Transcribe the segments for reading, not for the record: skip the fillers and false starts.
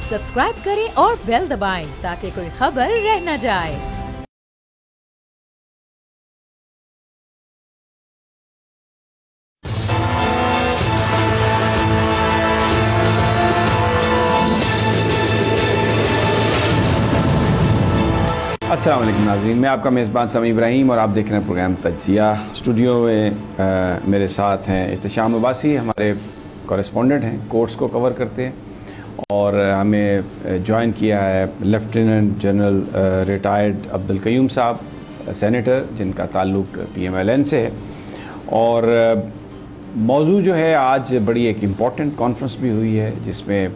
Subscribe करें और bell दबाएं ताकि कोई खबर रह न जाए। अस्सलाम वालेकुम नाज़रीन, मैं आपका मेज़बान समी इब्राहिम और आप देख रहे हैं प्रोग्राम तज्ज़िया। स्टूडियो में मेरे साथ हैं एहतशाम अब्बासी, हमारे कॉरेस्पॉन्डेंट हैं, कोर्ट्स को कवर करते हैं, और हमें ज्वाइन किया है lieutenant general retired Abdul Qayyum साहब, सेनेटर, जिनका ताल्लुक़ PMLN से है। और मौजू जो है, आज बड़ी एक इम्पॉर्टेंट कॉन्फ्रेंस भी हुई है जिसमें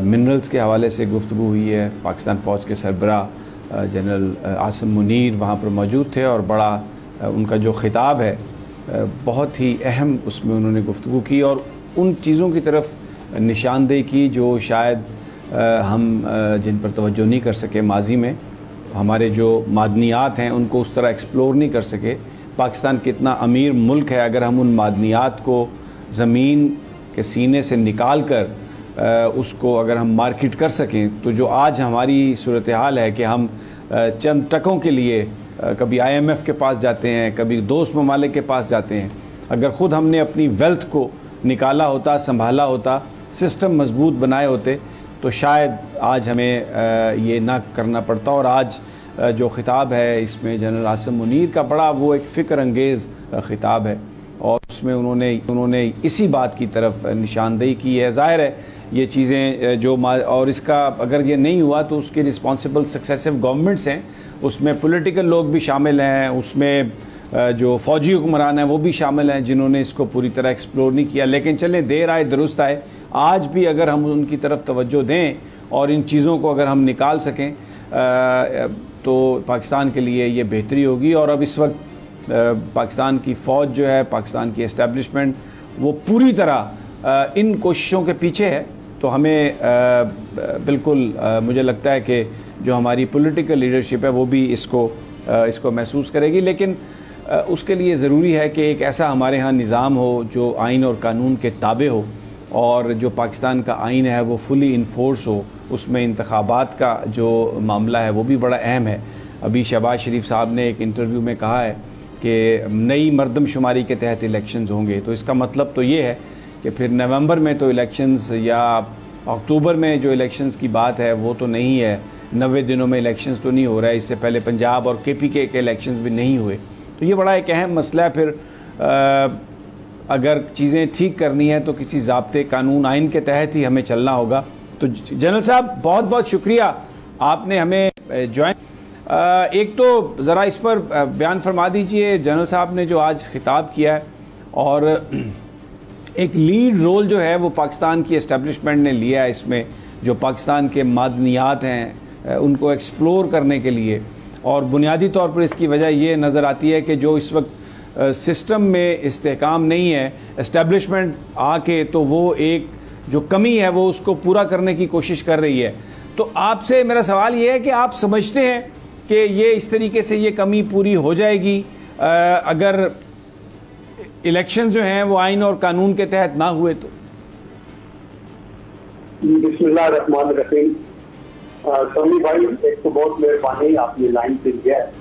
मिनरल्स के हवाले से गुफ्तगू हुई है। पाकिस्तान फ़ौज के सरबराह जनरल आसिम मुनीर वहाँ पर मौजूद थे और बड़ा उनका जो ख़िताब है बहुत ही अहम, उसमें उन्होंने गुफ्तगू की और उन चीज़ों की तरफ निशानदेही की जो शायद हम जिन पर तवज्जो नहीं कर सके माजी में। हमारे जो मादनियात हैं उनको उस तरह एक्सप्लोर नहीं कर सके। पाकिस्तान कितना अमीर मुल्क है, अगर हम उन मादनियात को ज़मीन के सीने से निकाल कर उसको अगर हम मार्केट कर सकें, तो जो आज हमारी सूरत हाल है कि हम चंद टकों के लिए कभी IMF के पास जाते हैं, कभी दोस्त ममालिक के पास जाते हैं। अगर ख़ुद हमने अपनी वेल्थ को निकाला होता, संभाला होता, सिस्टम मजबूत बनाए होते, तो शायद आज हमें ये ना करना पड़ता। और आज जो ख़िताब है इसमें जनरल आसिम मुनीर का बड़ा वो एक फ़िक्र अंगेज़ ख़िताब है और उसमें उन्होंने इसी बात की तरफ निशानदेही की है। ज़ाहिर है ये चीज़ें जो और इसका अगर ये नहीं हुआ तो उसके रिस्पॉन्सिबल सक्सेसिव गवर्नमेंट्स हैं, उसमें पॉलिटिकल लोग भी शामिल हैं, उसमें जो फ़ौजी हुक्मरान हैं वो भी शामिल हैं जिन्होंने इसको पूरी तरह एक्सप्लोर नहीं किया। लेकिन चलें, देर आए दुरुस्त आए, आज भी अगर हम उनकी तरफ तवज्जो दें और इन चीज़ों को अगर हम निकाल सकें तो पाकिस्तान के लिए ये बेहतरी होगी। और अब इस वक्त पाकिस्तान की फ़ौज जो है, पाकिस्तान की एस्टेब्लिशमेंट, वो पूरी तरह इन कोशिशों के पीछे है। तो हमें बिल्कुल मुझे लगता है कि जो हमारी पॉलिटिकल लीडरशिप है वो भी इसको महसूस करेगी। लेकिन उसके लिए ज़रूरी है कि एक ऐसा हमारे यहाँ निज़ाम हो जो आइन और कानून के ताबे हो, और जो पाकिस्तान का आइन है वो फुली इन्फोर्स हो। उसमें इंतखाबात का जो मामला है वो भी बड़ा अहम है। अभी शहबाज शरीफ साहब ने एक इंटरव्यू में कहा है कि नई मरदमशुमारी के तहत इलेक्शंस होंगे, तो इसका मतलब तो ये है कि फिर नवंबर में तो इलेक्शंस या अक्टूबर में जो इलेक्शंस की बात है वो तो नहीं है, 90 दिनों में इलेक्शंस तो नहीं हो रहा है। इससे पहले पंजाब और KPK के इलेक्शंस भी नहीं हुए, तो ये बड़ा एक अहम मसला है। फिर अगर चीज़ें ठीक करनी है तो किसी ज़ाब्ते, कानून, आइन के तहत ही हमें चलना होगा। तो जनरल साहब बहुत बहुत शुक्रिया, आपने हमें ज्वाइन। एक तो ज़रा इस पर बयान फरमा दीजिए, जनरल साहब ने जो आज खिताब किया है और एक लीड रोल जो है वो पाकिस्तान की एस्टेब्लिशमेंट ने लिया है इसमें, जो पाकिस्तान के मादनियात हैं उनको एक्सप्लोर करने के लिए। और बुनियादी तौर पर इसकी वजह ये नज़र आती है कि जो इस वक्त सिस्टम में इस्तेहकाम नहीं है, एस्टेब्लिशमेंट आके तो वो एक जो कमी है वो उसको पूरा करने की कोशिश कर रही है। तो आपसे मेरा सवाल ये है कि आप समझते हैं कि ये इस तरीके से ये कमी पूरी हो जाएगी अगर इलेक्शन जो हैं वो आइन और कानून के तहत ना हुए तो? बिस्मिल्लाहिर्रहमानिर्रहीम। समी भाई, एक तो बहुत मेहरबानी, आपने लाइन पे दिया है।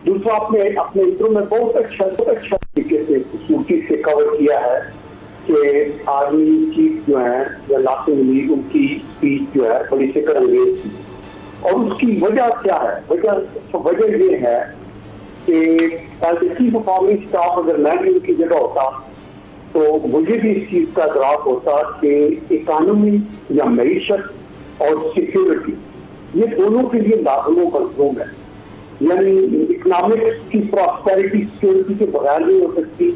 दूसरा, आपने अपने इंट्रो में बहुत अच्छा तरीके से खूबसूरती से कवर किया है कि आर्मी चीफ जो है आसिम मुनीर, उनकी स्पीच जो है बड़ी फिक्र अंगेज थी। और उसकी वजह क्या है? वजह ये है कि चीफ ऑफ आर्मी स्टाफ अगर मैं भी उनकी जगह होता तो मुझे भी इस चीज का इदराक होता कि इकानमी या मईशत और सिक्योरिटी, ये दोनों के लिए लाजमो मजलूम है। यानी इकोनॉमिक्स की प्रॉस्पेरिटी सिक्योरिटी के बगैर नहीं हो सकती,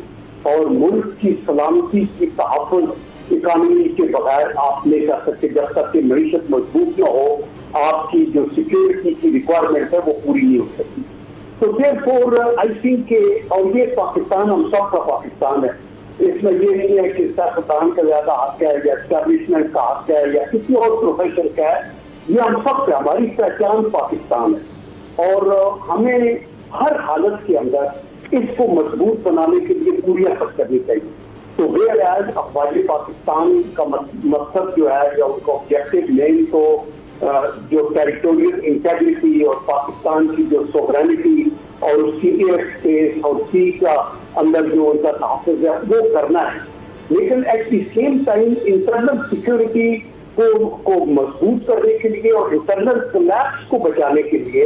और मुल्क की सलामती की तहफ़्फ़ुज़ इकानमी के बगैर आप नहीं कर सकते। जब तक कि मईशत मजबूत न हो, आपकी जो सिक्योरिटी की रिक्वायरमेंट है वो पूरी नहीं हो सकती। तो देयरफॉर आई थिंक के, और ये पाकिस्तान हम सब का पाकिस्तान है, इसमें ये नहीं है कि सियासतदान का ज्यादा हक है या एस्टैब्लिशमेंट का हक है या किसी और प्रोफेशन का है, ये हम सब का, हमारी पहचान पाकिस्तान है। और हमें हर हालत के अंदर इसको मजबूत बनाने के लिए पूरी एफर्ट करनी चाहिए। तो वेयर एज अफवाज पाकिस्तान का मकसद जो है या उनका ऑब्जेक्टिव मेन तो जो टेरिटोरियल इंटेग्रिटी और पाकिस्तान की जो सोवरेनिटी और उसकी एयर स्पेस और सी का अंदर जो उनका तहफ़्फ़ुज़ है वो करना है, लेकिन at the same time internal security को मजबूत करने के लिए और इंटरनल कोलैप्स को बचाने के लिए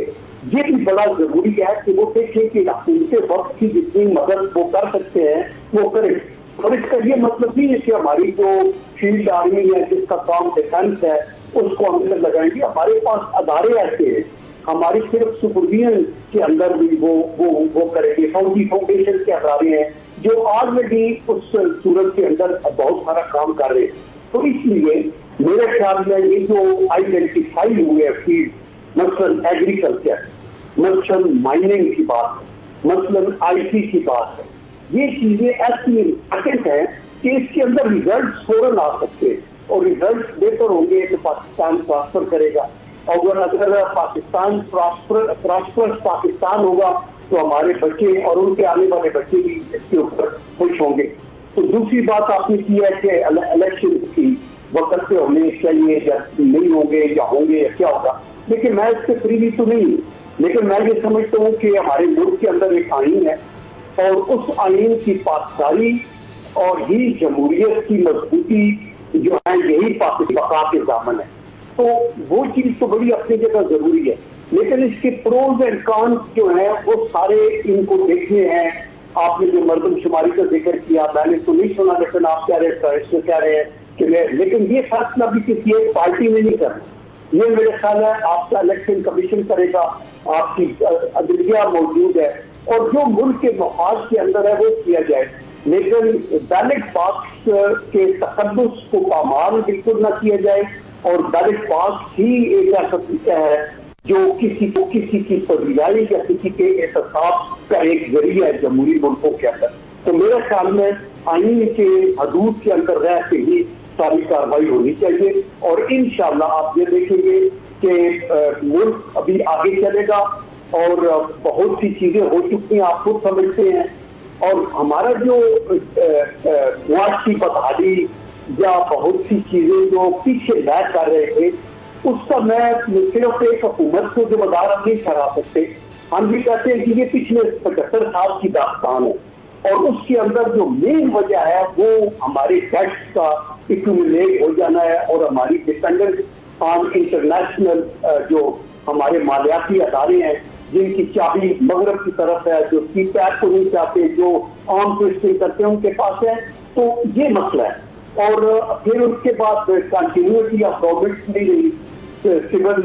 ये भी बड़ा जरूरी है कि वो देखें कि उनके वक्त की जितनी मदद वो कर सकते हैं वो करें। और इसका ये मतलब नहीं है कि हमारी जो फील्ड आर्मी है जिसका काम डिफेंस है उसको हम अंदर लगाएंगे। हमारे पास अदारे ऐसे हैं, हमारी सिर्फ सुपरविजन के अंदर भी वो करेंगे। फौजी फाउंडेशन के अदारे हैं जो ऑलरेडी उस सूरत के अंदर बहुत सारा काम कर रहे हैं। तो इसलिए मेरे ख्याल में ये जो आइडेंटिफाई हुए फील्ड, मसलन एग्रीकल्चर, मसलन माइनिंग की बात है, मसलन आईटी की बात है, ये चीजें ऐसी इम्पोर्टेंट हैं कि इसके अंदर रिजल्ट फौरन आ सकते हैं और रिजल्ट बेहतर होंगे तो पाकिस्तान प्रॉस्पर करेगा। और अगर पाकिस्तान प्रॉस्परस पाकिस्तान होगा तो हमारे बच्चे और उनके आने वाले बच्चे भी इसके ऊपर खुश होंगे। तो दूसरी बात आपने की है कि इलेक्शन की वक्त पे होने चाहिए या नहीं होंगे या होंगे या क्या होगा, लेकिन मैं इससे प्रीवी तो नहीं हूँ, लेकिन मैं ये समझता हूँ कि हमारे मुल्क के अंदर एक आईन है और उस आईन की पासदारी और ही जमहूरियत की मजबूती जो है यही बका के दामन है। तो वो चीज तो बड़ी अपनी जगह जरूरी है, लेकिन इसके प्रोज एंड कॉन्स जो है वो सारे इनको देखने हैं। आपने जो मर्दमशुमारी का जिक्र किया मैंने तो नहीं सुना, लेकिन आप कह रहे हैं कि लेकिन ये फैसला भी किसी एक पार्टी ने नहीं करना, ये मेरे ख्याल है आपका इलेक्शन कमीशन करेगा, आपकी अदलिया मौजूद है और जो मुल्क के मफाद के अंदर है वो किया जाए, लेकिन बैलेट बॉक्स के तकद्दुस को पामाल बिल्कुल ना किया जाए। और बैलेट बॉक्स ही एक ऐसा तरीका है जो किसी की पदवियाई या किसी के एहसास का एक जरिया है जमहूरी मुल्कों के अंदर। तो मेरे ख्याल में आईन के हदूद के अंदर रह के ही सारी कार्रवाई होनी चाहिए और इंशाअल्लाह आप ये देखेंगे कि मुल्क अभी आगे चलेगा और बहुत सी चीजें हो चुकी हैं, आप खुद समझते हैं। और हमारा जो मुआश की बदहाली या बहुत सी चीजें जो पीछे लैग कर रहे थे उसका मैं सिर्फ एक हुकूमत को जिम्मेदार हम नहीं ठहरा सकते। हम भी कहते हैं कि ये पिछले 75 साल की दास्तान है और उसके अंदर जो मेन वजह है वो हमारे टैक्स का एक्यूमुलेट हो जाना है और हमारी डिपेंडेंस ऑन इंटरनेशनल जो हमारे मालियाती अदारे हैं जिनकी चाबी मगरब की तरफ है, जो सीपैक को नहीं चाहते, जो आर्म ट्विस्टिंग करते हैं उनके पास है। तो ये मसला है। और फिर उसके बाद कंटिन्यूटी ऑफ गवर्नमेंट नहीं रही, सिविल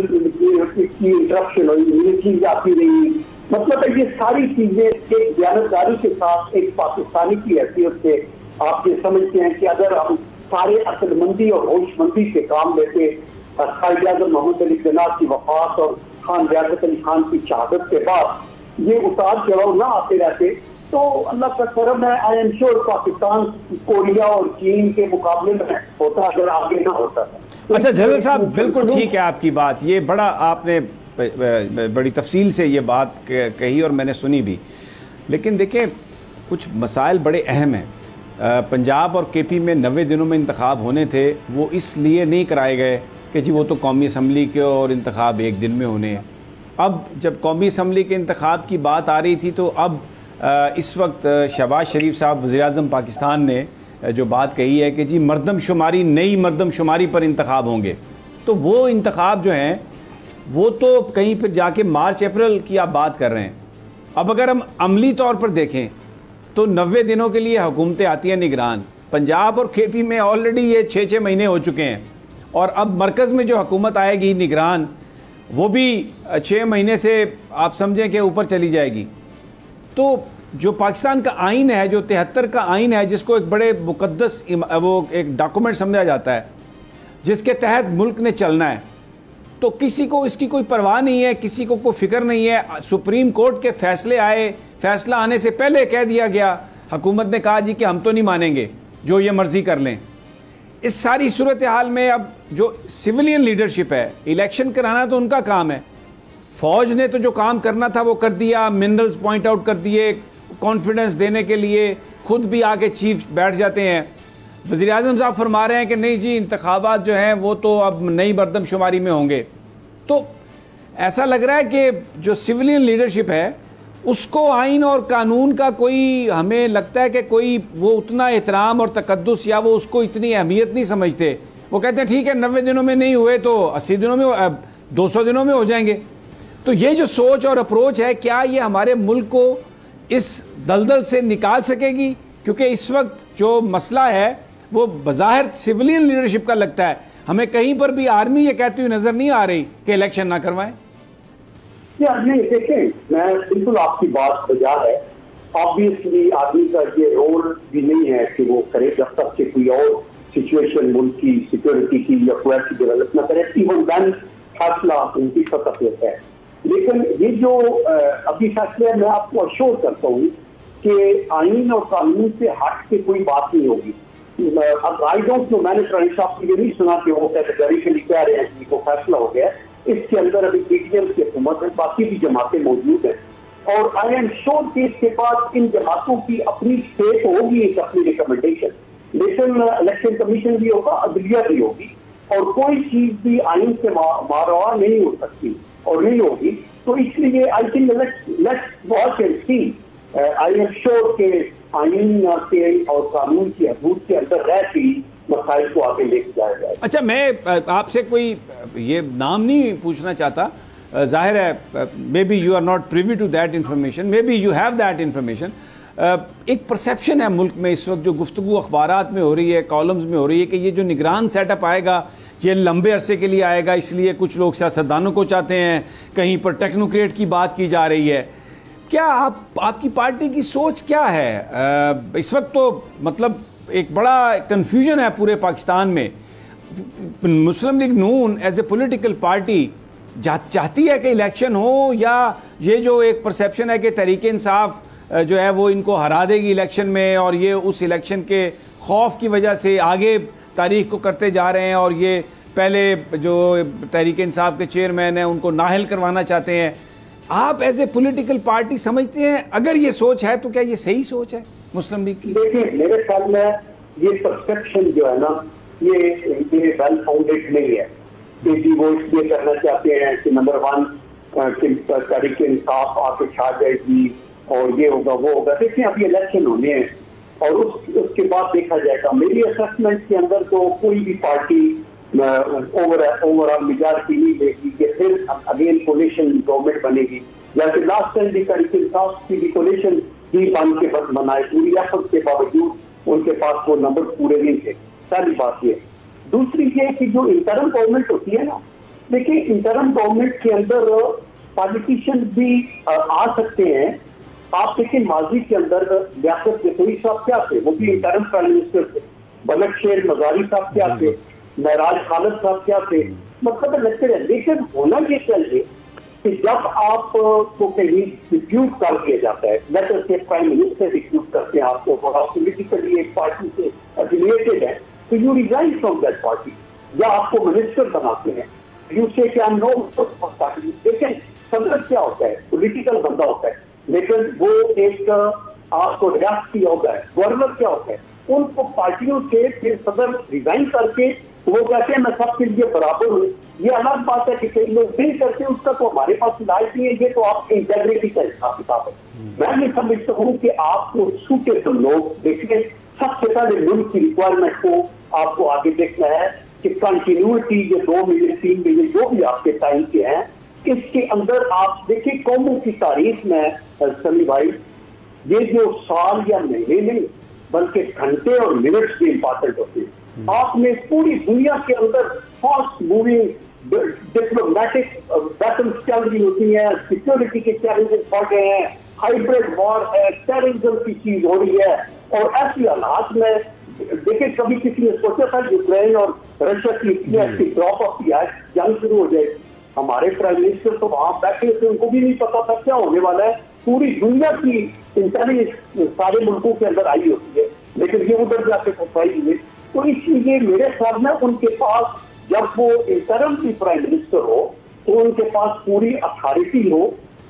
की इंटरप्शन और मिलिट्री आती रही, मतलब ये सारी चीजें एक बयानतदारी के साथ एक पाकिस्तानी की हैसियत से आप ये समझते हैं कि अगर हम सारे अक्लमंदी और होशमंदी से काम लेते, कायद-ए-आज़म मोहम्मद अली जिन्ना की वफात और खान लियाकत अली खान की शहादत के बाद ये उतार चढ़ाव ना आते रहते तो अल्लाह का करम है। आई एम श्योर पाकिस्तान कोरिया और चीन के मुकाबले में होता अगर आगे ना होता था। अच्छा जनरल साहब, बिल्कुल ठीक है आपकी बात, ये बड़ा आपने बड़ी तफसील से ये बात कही और मैंने सुनी भी, लेकिन देखिए कुछ मसाइल बड़े अहम हैं। पंजाब और केपी में 90 दिनों में इंतखाब होने थे, वो इसलिए नहीं कराए गए कि जी वो तो कौमी असम्बली के और इंतखाब एक दिन में होने हैं। अब जब कौमी असम्बली के इंतखाब की बात आ रही थी तो अब इस वक्त शहबाज शरीफ साहब वज़ीर-ए-आज़म पाकिस्तान ने जो बात कही है कि जी मरदमशुमारी, नई मरदमशुमारी पर इंतखाब होंगे, तो वो इंतखाब जो हैं वो तो कहीं फिर जाके मार्च अप्रैल की आप बात कर रहे हैं। अब अगर हम अमली तौर पर देखें तो 90 दिनों के लिए हुकूमतें आती हैं निगरान। पंजाब और केपी में ऑलरेडी ये 6-6 महीने हो चुके हैं और अब मरकज़ में जो हुकूमत आएगी निगरान वो भी 6 महीने से आप समझें कि ऊपर चली जाएगी। तो जो पाकिस्तान का आइन है, जो 73 का आइन है, जिसको एक बड़े मुकद्दस वो एक डॉक्यूमेंट समझा जाता है जिसके तहत मुल्क ने चलना है, तो किसी को इसकी कोई परवाह नहीं है, किसी को कोई फिक्र नहीं है। सुप्रीम कोर्ट के फैसले आए, फैसला आने से पहले कह दिया गया, हुकूमत ने कहा जी कि हम तो नहीं मानेंगे, जो ये मर्जी कर लें। इस सारी सूरत हाल में अब जो सिविलियन लीडरशिप है, इलेक्शन कराना तो उनका काम है, फौज ने तो जो काम करना था वो कर दिया, मिनरल्स पॉइंट आउट कर दिए, कॉन्फिडेंस देने के लिए खुद भी आके चीफ बैठ जाते हैं। वज़ीर आज़म साहब फरमा रहे हैं कि नहीं जी, इंतखाबात जो हैं वो तो अब नई मरदमशुमारी में होंगे। तो ऐसा लग रहा है कि जो सिविलियन लीडरशिप है उसको आइन और कानून का कोई, हमें लगता है कि कोई वो उतना एहतराम और तकद्दुस या वो उसको इतनी अहमियत नहीं समझते। वो कहते हैं ठीक है 90 दिनों में नहीं हुए तो 80 दिनों में 200 दिनों में हो जाएंगे। तो ये जो सोच और अप्रोच है, क्या ये हमारे मुल्क को इस दलदल से निकाल सकेगी? क्योंकि इस वक्त जो मसला है वो बज़ाहिर सिविलियन लीडरशिप का लगता है, हमें कहीं पर भी आर्मी ये कहती हुई नजर नहीं आ रही कि इलेक्शन ना करवाएं। नहीं, देखें, मैं बिल्कुल आपकी बात बजा है। ऑब्वियसली आर्मी का ये रोल भी नहीं है कि वो करे जब तक कि कोई और सिचुएशन मुल्क की सिक्योरिटी की या कोई ऐसी डेवलप ना करे। इवन देन फैसला उनकी सतह होता है। लेकिन ये जो अभी फैसले मैं आपको अश्योर करता हूँ कि आइन और कानून से हट के कोई बात नहीं होगी। अब आई डोंट नो, मैंने रईस साहब को ये नहीं सुना कि वो कैटेगरिकली कह रहे हैं कि वो फैसला हो गया। इसके अंदर अभी पीटीएम की हुकूमत है, बाकी भी जमातें मौजूद हैं और आई एम श्योर कि इसके बाद इन जमातों की अपनी स्टेट होगी, एक अपनी रिकमेंडेशन। लेकिन इलेक्शन कमीशन भी होगा, अदलिया भी होगी और कोई चीज भी आइन से मारवा नहीं हो सकती और नहीं होगी। तो इसलिए I think let's watch and see. I am sure के आइन के और कानून की हदूद के अंदर रहती मसाइल को आगे लेके जाया जाए। अच्छा, मैं आपसे कोई ये नाम नहीं पूछना चाहता, जाहिर है maybe you are not privy to that information, maybe you have that information. एक परसेप्शन है मुल्क में इस वक्त जो गुफ्तगू अखबारात में हो रही है, कॉलम्स में हो रही है कि ये जो निगरान सेटअप आएगा ये लंबे अरसे के लिए आएगा, इसलिए कुछ लोग सियासतदानों को चाहते हैं, कहीं पर टेक्नोक्रेट की बात की जा रही है। क्या आपकी पार्टी की सोच क्या है? इस वक्त तो मतलब एक बड़ा कंफ्यूजन है पूरे पाकिस्तान में। Muslim League Noon as a political party चाहती है कि इलेक्शन हो, या ये जो एक परसेप्शन है कि तहरीक इंसाफ जो है वो इनको हरा देगी इलेक्शन में और ये उस इलेक्शन के खौफ की वजह से आगे तारीख को करते जा रहे हैं और ये पहले जो तहरीक इंसाफ के चेयरमैन हैं उनको नाअहल करवाना चाहते हैं। आप एज ए पॉलिटिकल पार्टी समझते हैं अगर ये सोच है तो क्या ये सही सोच है मुस्लिम लीग की? देखिए, मेरे ख्याल में ये परसेप्शन जो है ना ये वेल फाउंडेड नहीं है कि जी वो इसलिए करना चाहते हैं कि नंबर 1 तहरीक इंसाफ आके छा जाएगी और ये होगा वो होगा। देखिए, अभी इलेक्शन होने हैं और उसके बाद देखा जाएगा। मेरी असेसमेंट के अंदर तो कोई भी पार्टी ओवरऑल मेजॉरिटी नहीं लेगी कि फिर अगेन कोलिशन गवर्नमेंट बनेगी। जैसे लास्ट टाइम भी तहरीक इंसाफ की भी कोलिशन ही बन के बनाए, पूरी एफर्ट के बावजूद उनके पास वो नंबर पूरे नहीं थे। पहली बात ये। दूसरी ये कि जो इंटरम गवर्नमेंट होती है ना, देखिए इंटरम गवर्नमेंट के अंदर पॉलिटिशियन भी आ सकते हैं। आप देखिए माजी के अंदर लियाकत जफरी साहब क्या थे, वो भी इंटरम प्राइम मिनिस्टर थे। बनत शेर मजारी साहब क्या थे, महराज खालिद साहब क्या थे, मतलब लगते रहे। लेकिन होना ये चाहिए कि जब आप को कहीं डिप्यूट कर दिया जाता है, लेटर से प्राइम मिनिस्टर डिप्यूट करते हैं आपको और आप पॉलिटिकली एक पार्टी से एफिलिएटेड है, तो you resign from that party, या आपको मिनिस्टर बनाते हैं, यू से क्या नो पार्टी। लेकिन सदर क्या होता है, पॉलिटिकल बंदा होता है, लेकिन वो एक आपको रियासती होता है। गवर्नर क्या होता है, उनको पार्टियों से फिर सदर रिजाइन करके वो कहते हैं मैं सबके लिए बराबर हूँ। ये अलग बात है कि कई लोग नहीं करते, उसका तो हमारे पास इलाज नहीं है। ये तो आपकी इंटेग्रिटी का हिसाब किताब है। मैं नहीं समझता हूँ कि आपको सूटेबल लोग देखिए। सबसे पहले मुल्क की रिक्वायरमेंट को आपको आगे देखना है कि कंटिन्यूटी ये 2 महीने 3 महीने जो भी आपके टाइम के हैं, इसके अंदर आप देखिए कौमों की तारीख में सली भाई, ये जो साल या महीने नहीं बल्कि घंटे और मिनट्स भी इंपॉर्टेंट होते हैं। आपने पूरी दुनिया के अंदर फास्ट मूविंग डिप्लोमेटिक वेपन्स चल रही होती है, सिक्योरिटी के चैलेंजेस बढ़ गए हैं, हाइब्रिड वॉर है, टेररिज्म की चीज हो रही है। और ऐसी हालात में देखिए कभी किसी ने सोचा था यूक्रेन और रशिया की इतनी अच्छी ड्रॉप ऑफ की जंग शुरू हो जाएगी। हमारे प्राइम मिनिस्टर तो वहां बैठे थे, उनको भी नहीं पता था क्या होने वाला है। पूरी दुनिया की इंटेलिजेंस सारे मुल्कों के अंदर आई होती है, लेकिन ये उधर जाके फंसाई हुई। तो इसलिए मेरे ख्याल में उनके पास जब वो इंटरम की प्राइम मिनिस्टर हो तो उनके पास पूरी अथॉरिटी हो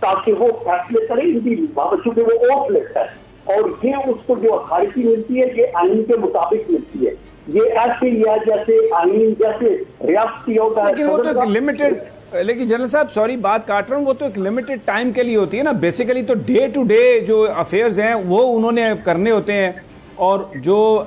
ताकि वो फैसले करे इनकी चूंकि वो वोट लेता है और ये उसको जो अथॉरिटी मिलती है ये आइन के मुताबिक मिलती है। ये ऐसे ही है जैसे आइन जैसे रियासती होता है। लेकिन वो तो एक लिमिटेड, लेकिन जनरल साहब सॉरी बात काट रहा हूँ, वो तो एक लिमिटेड टाइम के लिए होती है ना। बेसिकली तो डे टू डे जो अफेयर्स हैं वो उन्होंने करने होते हैं और जो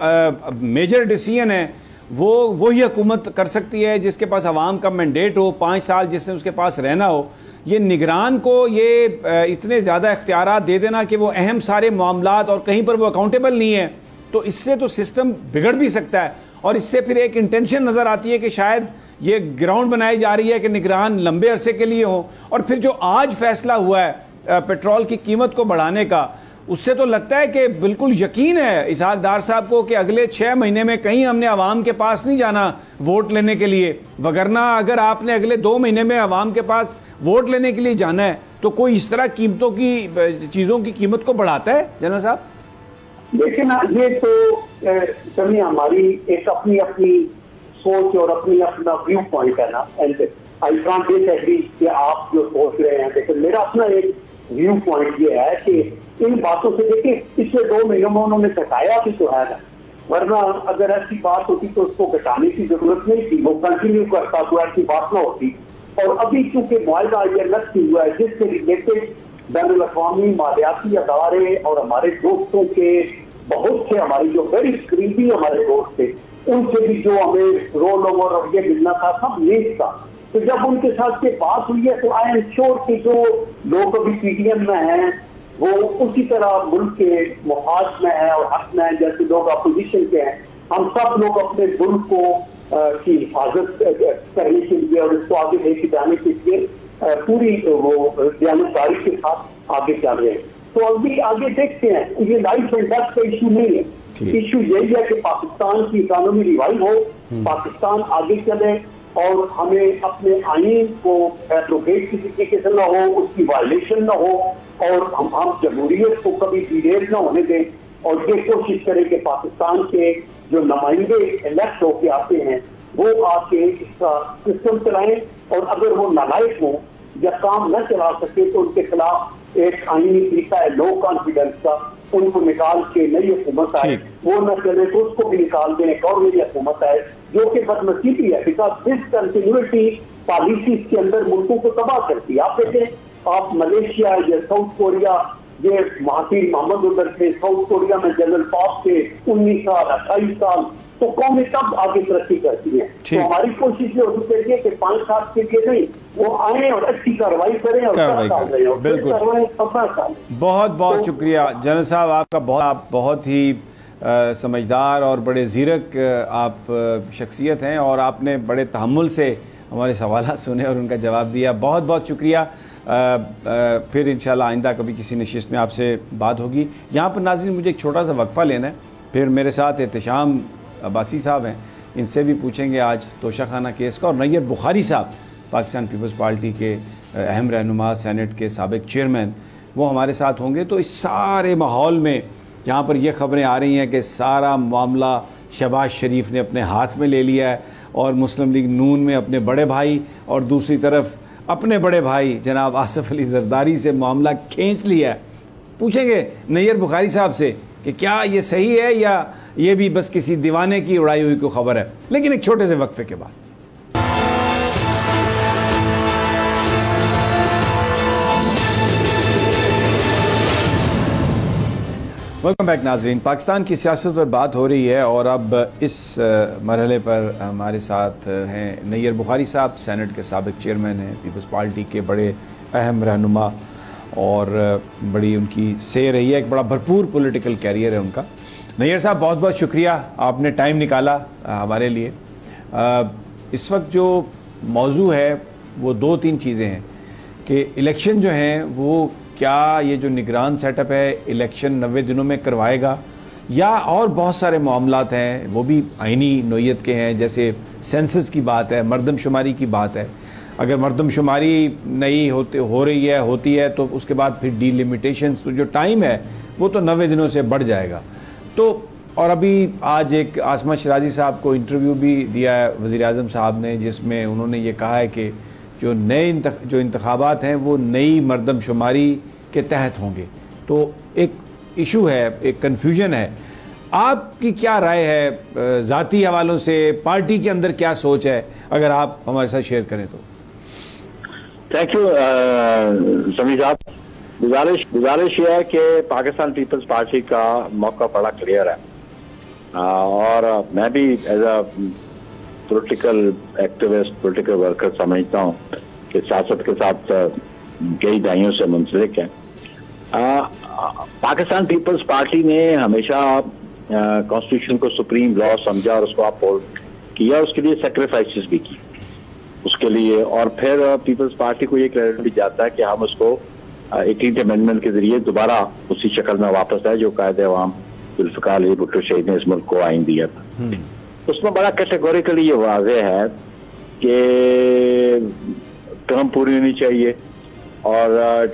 मेजर डिसीजन है वो ही हुकूमत कर सकती है जिसके पास अवाम का मैंडेट हो, 5 साल जिसने उसके पास रहना हो। ये निगरान को ये इतने ज़्यादा इख्तियारात दे देना कि वो अहम सारे मामलात और कहीं पर वो अकाउंटेबल नहीं है, तो इससे तो सिस्टम बिगड़ भी सकता है। और इससे फिर एक इंटेंशन नज़र आती है कि शायद ये ग्राउंड बनाई जा रही है कि निगरान लंबे अरसे के लिए हो। और फिर जो आज फैसला हुआ है पेट्रोल की कीमत को बढ़ाने का, उससे तो लगता है कि बिल्कुल यकीन है इसहाक डार साहब को कि अगले 6 महीने में कहीं हमने अवाम के पास नहीं जाना वोट लेने के लिए। वगरना अगर आपने अगले 2 महीने में अवाम के पास वोट लेने के लिए जाना है तो कोई इस तरह कीमतों की चीज़ों की कीमत को बढ़ाता है जनरल साहब? लेकिन ये तो सभी हमारी एक अपनी अपनी सोच और अपनी अपना व्यू पॉइंट है ना। एंड आई कांट डिसएग्री कि आप जो सोच रहे हैं, लेकिन मेरा अपना एक व्यू पॉइंट ये है कि इन बातों से देखिए पिछले 2 महीनों में उन्होंने घटाया भी तो है ना, वरना अगर ऐसी बात होती तो उसको घटाने की जरूरत नहीं थी, वो कंटिन्यू करता तो ऐसी बात ना होती। और अभी चूंकि मुआहदा ये नक्की हुआ है जिससे रिलेटेड बैनुल अक़वामी मालियाती अदारे और हमारे दोस्तों के बहुत से हमारे जो वेरी करीबी हमारे दोस्त थे उनसे भी जो हमें रोल ओवर और ये मिलना था सब लेस था। तो जब उनके साथ ये बात हुई है तो आई एम श्योर कि जो लोग अभी पीडीएम में हैं वो उसी तरह मुल्क के मुफाद में है और हक में है जैसे लोग अपोजिशन के हैं। हम सब लोग अपने मुल्क को की हिफाजत करने के लिए और इसको आगे लेके जाने के लिए पूरी वो दयानतदारी के साथ आगे चल रहे हैं। तो अभी आगे देखते हैं, ये लाइफ एंड डेथ का इशू नहीं है। इशू यही है कि पाकिस्तान की इकानमी रिवाइव हो, पाकिस्तान आगे चले और हमें अपने आइन को एब्रोगेट किसी तरीके से न हो, उसकी वायलेशन न हो और हम जमहूरियत को कभी डिरेल न होने दें और ये कोशिश करें कि पाकिस्तान के जो नुमाइंदे इलेक्ट होके आते हैं वो आके इसका सिस्टम चलाएं और अगर वो नालायक हो या काम न चला सके तो उनके खिलाफ एक आईनी तरीका है लो कॉन्फिडेंस का, उनको निकाल के नई हुकूमत आए, वो न चले तो उसको भी निकाल दें, एक और नई हुकूमत आए, जो कि बदनसीबी है बिकॉज दिस कंटिन्यूटी पॉलिसी के अंदर मुल्कों को तबाह करती है। आप देखें आप मलेशिया या साउथ कोरिया, ये महातीर मोहम्मद उधर थे, साउथ कोरिया में जनरल पॉप थे 19 साल 28 साल, तो कौमें तब आगे तरक्की करती है। तो हमारी कोशिश ये होनी चाहिए कि 5 साल के लिए नहीं, वो आए और अच्छी कार्रवाई करें और बिल्कुल। बहुत बहुत शुक्रिया जनरल साहब आपका, आप बहुत ही समझदार और बड़े ज़ीरक आप शख्सियत हैं और आपने बड़े तहम्मुल से हमारे सवाल सुने और उनका जवाब दिया। बहुत बहुत शुक्रिया। फिर इंशाल्लाह आइंदा कभी किसी नशिस्त में आपसे बात होगी। यहाँ पर नाज़रीन मुझे एक छोटा सा वक्फ़ा लेना है, फिर मेरे साथ एहतशाम अब्बासी साहब हैं, इनसे भी पूछेंगे आज तोशाखाना केस का, और नैयर बुखारी साहब पाकिस्तान पीपल्स पार्टी के अहम रहनुमा, सेनेट के साबिक चेयरमैन, वो हमारे साथ होंगे। तो इस सारे माहौल में जहाँ पर ये ख़बरें आ रही हैं कि सारा मामला शहबाज शरीफ ने अपने हाथ में ले लिया है और मुस्लिम लीग नून में अपने बड़े भाई और दूसरी तरफ अपने बड़े भाई जनाब आसिफ अली जरदारी से मामला खींच लिया है, पूछेंगे नैयर बुखारी साहब से कि क्या ये सही है या ये भी बस किसी दीवाने की उड़ाई हुई कोई खबर है। लेकिन एक छोटे से वक्फे के बाद वेलकम बैक नाजरीन। पाकिस्तान की सियासत पर बात हो रही है और अब इस मरहले पर हमारे साथ हैं नैयर बुखारी साहब, सेनेट के साबिक चेयरमैन हैं, पीपल्स पार्टी के बड़े अहम रहनुमा और बड़ी उनकी से रही है, एक बड़ा भरपूर पॉलिटिकल कैरियर है उनका। नैयर साहब बहुत बहुत शुक्रिया, आपने टाइम निकाला हमारे लिए। इस वक्त जो मौजू है वो 2-3 चीज़ें हैं कि इलेक्शन जो हैं वो क्या ये जो निगरान सेटअप है इलेक्शन 90 दिनों में करवाएगा या और बहुत सारे मामलात हैं वो भी आइनी नोयत के हैं, जैसे सेंसस की बात है, मरदमशुमारी की बात है। अगर मरदमशुमारी नहीं होती है तो उसके बाद फिर डिलिमिटेशंस, तो जो टाइम है वो तो 90 दिनों से बढ़ जाएगा। तो और अभी आज एक आसमा शराजी साहब को इंटरव्यू भी दिया है वज़ीर आज़म साहब ने, जिसमें उन्होंने ये कहा है कि जो जो इंतखाबात हैं वो नई मरदमशुमारी के तहत होंगे। तो एक इशू है, एक कन्फ्यूजन है। आपकी क्या राय है ज़ाती हवालों से, पार्टी के अंदर क्या सोच है, अगर आप हमारे साथ शेयर करें तो। थैंक यू समी साहब। गुजारिश ये है कि पाकिस्तान पीपल्स पार्टी का मौका बड़ा क्लियर है, और मैं भी as a political activist, political worker समझता हूँ कि सियासत के साथ कई दहाइयों से मुंसलिक है। पाकिस्तान पीपल्स पार्टी ने हमेशा कॉन्स्टिट्यूशन को सुप्रीम लॉ समझा और उसको अपहोल्ड किया, उसके लिए सेक्रीफाइसेस भी की उसके लिए, और फिर पीपल्स पार्टी को ये क्रेडिट भी जाता है कि हम उसको 18th अमेंडमेंट के जरिए दोबारा उसी शक्ल में वापस आए जो कायदे अवाम जुल्फ़िकार अली भुट्टो शहीद ने इस मुल्क को आइन दिया था। उसमें बड़ा कैटेगोरिकली ये वाज़ेह है कि टर्म पूरी होनी चाहिए, और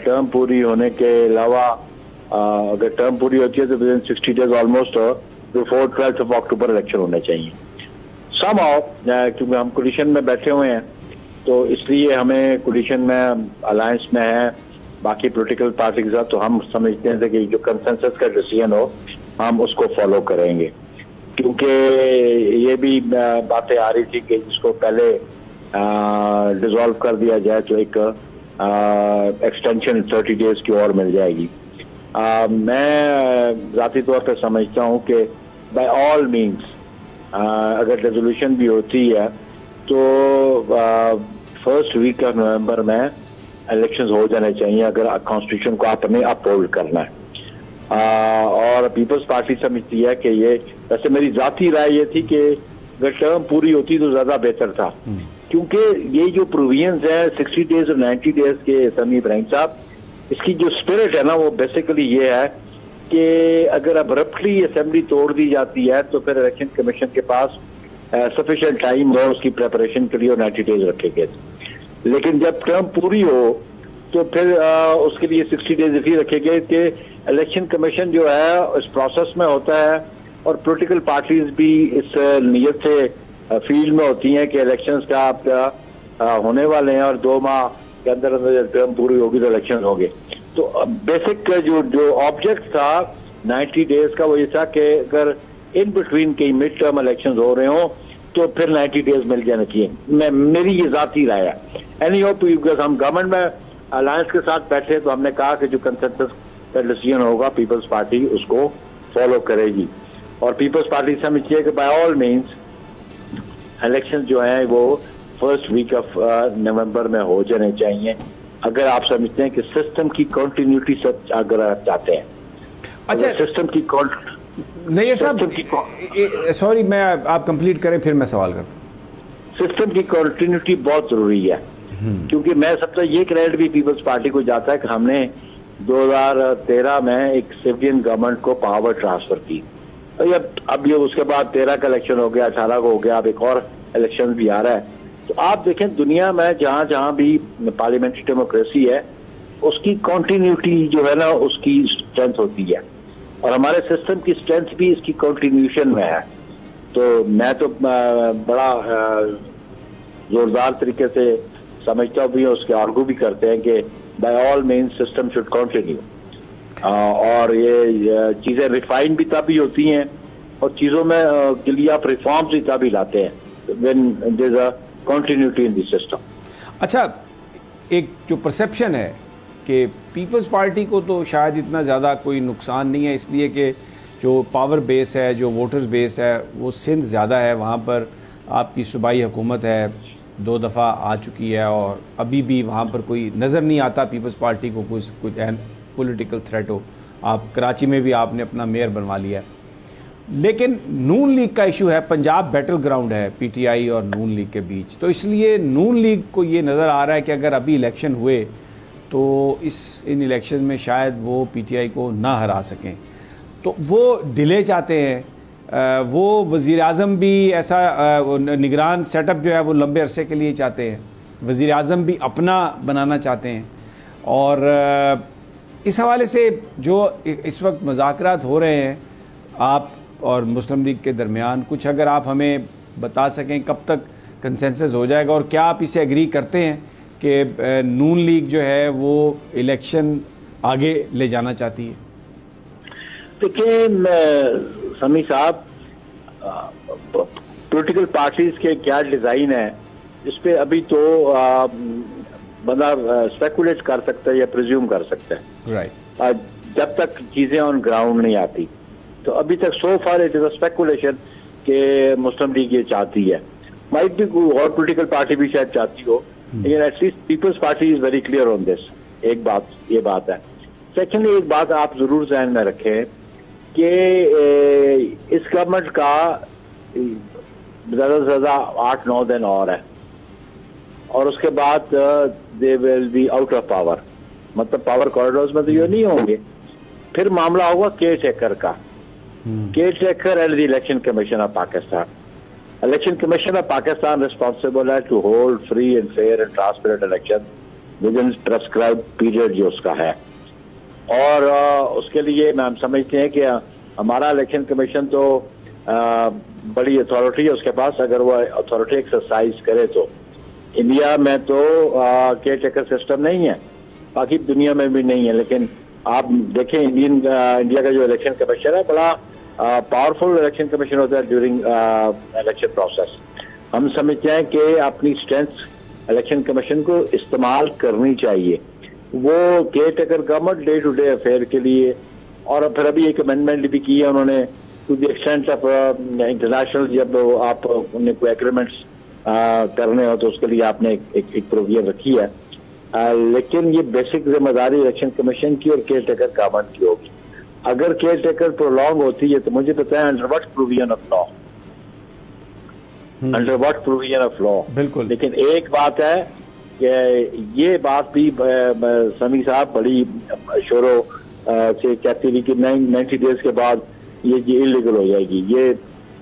टर्म पूरी होने के अलावा अगर टर्म पूरी होती है तो विदिन 60 डेज ऑलमोस्ट बिफोर 12 अक्टूबर इलेक्शन होने चाहिए। समहाउ क्योंकि हम कोलिशन में बैठे हुए हैं तो इसलिए हमें कोलिशन में अलायंस में है बाकी पॉलिटिकल पार्टी के साथ, तो हम समझते हैं कि जो कंसेंसस का डिसीजन हो हम उसको फॉलो करेंगे। क्योंकि ये भी बातें आ रही थी कि जिसको पहले डिसॉल्व कर दिया जाए तो एक एक्सटेंशन 30 डेज की और मिल जाएगी। मैं ज़ाती तौर पर समझता हूँ कि बाय ऑल मीन्स अगर रेजोल्यूशन भी होती है तो फर्स्ट वीक ऑफ नवंबर में इलेक्शंस हो जाने चाहिए अगर कॉन्स्टिट्यूशन को आपने अपहोल्ड करना है। और पीपल्स पार्टी समझती है कि ये, वैसे मेरी जाती राय ये थी कि अगर टर्म पूरी होती तो ज्यादा बेहतर था, क्योंकि ये जो प्रोविजंस है 60 डेज और 90 डेज के समी इब्राहिम साहब, इसकी जो स्पिरिट है ना वो बेसिकली ये है कि अगर अब्रप्टली असेंबली तोड़ दी जाती है तो फिर इलेक्शन कमीशन के पास सफिशिएंट टाइम हो उसकी प्रिपरेशन के लिए, और 90 डेज रखे गए। लेकिन जब टर्म पूरी हो तो फिर उसके लिए 60 डेज इसलिए रखे गए कि इलेक्शन कमीशन जो है इस प्रोसेस में होता है, और पॉलिटिकल पार्टीज भी इस नीयत से फील्ड में होती हैं कि इलेक्शंस का आपका होने वाले हैं और 2 माह के अंदर अंदर जब टर्म पूरी होगी तो इलेक्शन होंगे। तो बेसिक जो ऑब्जेक्ट था 90 डेज का वो ये था कि अगर इन बिटवीन कई मिड टर्म इलेक्शन हो रहे हो तो फिर 90 डेज मिल जाना चाहिए। मेरी ये जाती राय है। एनी होप बिकॉज हम गवर्नमेंट में अलायंस के साथ बैठे तो हमने कहा कि जो कंसेंसस का डिसीजन होगा पीपल्स पार्टी उसको फॉलो करेगी, और पीपल्स पार्टी समझती है कि बाय ऑल मीन्स इलेक्शन जो है वो फर्स्ट वीक ऑफ नवंबर में हो जाने चाहिए, अगर आप समझते हैं कि सिस्टम की कंटिन्यूटी सच अगर आप चाहते हैं। अच्छा, सिस्टम की नहीं साहब सॉरी, मैं आप कंप्लीट करें फिर मैं सवाल करता हूँ। सिस्टम की कंटिन्यूटी बहुत जरूरी है, क्योंकि मैं सबसे ये क्रेडिट भी पीपल्स पार्टी को जाता है कि हमने 2013 में एक सिविलियन गवर्नमेंट को पावर ट्रांसफर की, अब ये उसके बाद 13 का इलेक्शन हो गया, 18 को हो गया, अब एक और इलेक्शन भी आ रहा है। तो आप देखें दुनिया में जहां जहां भी पार्लियामेंट्री डेमोक्रेसी है उसकी कंटिन्यूटी जो है ना उसकी स्ट्रेंथ होती है, और हमारे सिस्टम की स्ट्रेंथ भी इसकी कंटिन्यूशन में है। तो मैं तो बड़ा जोरदार तरीके से समझता भी हूँ, उसके आर्गू भी करते हैं कि by all means system should continue, और ये चीजें रिफाइन भी तभी होती हैं और चीजों में के लिए आप रिफॉर्म्स भी तभी लाते हैं when there is a continuity in the system. अच्छा, एक जो परसेप्शन है कि पीपल्स पार्टी को तो शायद इतना ज़्यादा कोई नुकसान नहीं है, इसलिए कि जो पावर बेस है, जो वोटर्स बेस है वो सिंध ज़्यादा है, वहाँ पर आपकी सूबाई हुकूमत है, 2 दफ़ा आ चुकी है, और अभी भी वहाँ पर कोई नज़र नहीं आता पीपल्स पार्टी को कुछ पॉलिटिकल थ्रेट हो। आप कराची में भी आपने अपना मेयर बनवा लिया है। लेकिन नून लीग का इशू है, पंजाब बैटल ग्राउंड है पीटीआई और नून लीग के बीच, तो इसलिए नून लीग को ये नज़र आ रहा है कि अगर अभी इलेक्शन हुए तो इन इलेक्शन में शायद वो पीटीआई को ना हरा सकें, तो वो डिले चाहते हैं। वो वज़ीर आज़म भी ऐसा निगरान सेटअप जो है वो लंबे अरसे के लिए चाहते हैं, वज़ीर आज़म भी अपना बनाना चाहते हैं, और इस हवाले से जो इस वक्त मुज़ाकरात हो रहे हैं आप और मुस्लिम लीग के दरमियान, कुछ अगर आप हमें बता सकें कब तक कंसेंसस हो जाएगा, और क्या आप इसे एग्री करते हैं कि नून लीग जो है वो इलेक्शन आगे ले जाना चाहती है? देखिए समी साहब, पॉलिटिकल पार्टीज के क्या डिजाइन है इस पे अभी तो बंदा स्पेकुलेट कर सकता है या प्रिज्यूम कर सकता है। राइट। जब तक चीजें ऑन ग्राउंड नहीं आती, तो अभी तक so far it is a speculation कि मुस्लिम लीग ये चाहती है। माइट भी कोई और पॉलिटिकल पार्टी भी शायद चाहती हो, लेकिन at least Peoples Party is very clear on this. एक बात ये बात है। सेकेंडली एक बात आप जरूर ध्यान में रखें कि इस गवर्नमेंट का ज्यादा से ज्यादा 8-9 दिन और है, और उसके बाद they will be out of power, मतलब पावर कॉरिडोर्स में तो ये नहीं होंगे। फिर मामला होगा केयर टेकर का, caretaker and the election commission of Pakistan. Election commission of Pakistan responsible है to hold free and fair and transparent election within prescribe period जो उसका है। और उसके लिए हम समझते हैं कि हमारा इलेक्शन कमीशन तो बड़ी अथॉरिटी है उसके पास, अगर वो अथॉरिटी एक्सरसाइज करे तो। इंडिया में तो केयर टेकर सिस्टम नहीं है, बाकी दुनिया में भी नहीं है, लेकिन आप देखें इंडिया का जो इलेक्शन कमीशन है बड़ा पावरफुल इलेक्शन कमीशन होता है ड्यूरिंग इलेक्शन प्रोसेस। हम समझते हैं कि अपनी स्ट्रेंथ इलेक्शन कमीशन को इस्तेमाल करनी चाहिए। वो caretaker government day to day affair के लिए, और फिर अभी एक अमेंडमेंट भी की है उन्होंने to the extent of international, जब आप उन्हें कोई एग्रीमेंट्स करने हो तो उसके लिए आपने एक प्रोविजन रखी है। लेकिन ये बेसिक जिम्मेदारी इलेक्शन कमीशन की और केयर टेकर गवर्नमेंट की होगी। अगर केयर टेकर प्रोलॉन्ग होती है तो मुझे पता है under what provision of law, under what provision of law. बिल्कुल। लेकिन एक बात है कि ये बात भी समी साहब बड़ी शोरों से कहती थी कि 90 डेज के बाद ये इलीगल हो जाएगी। ये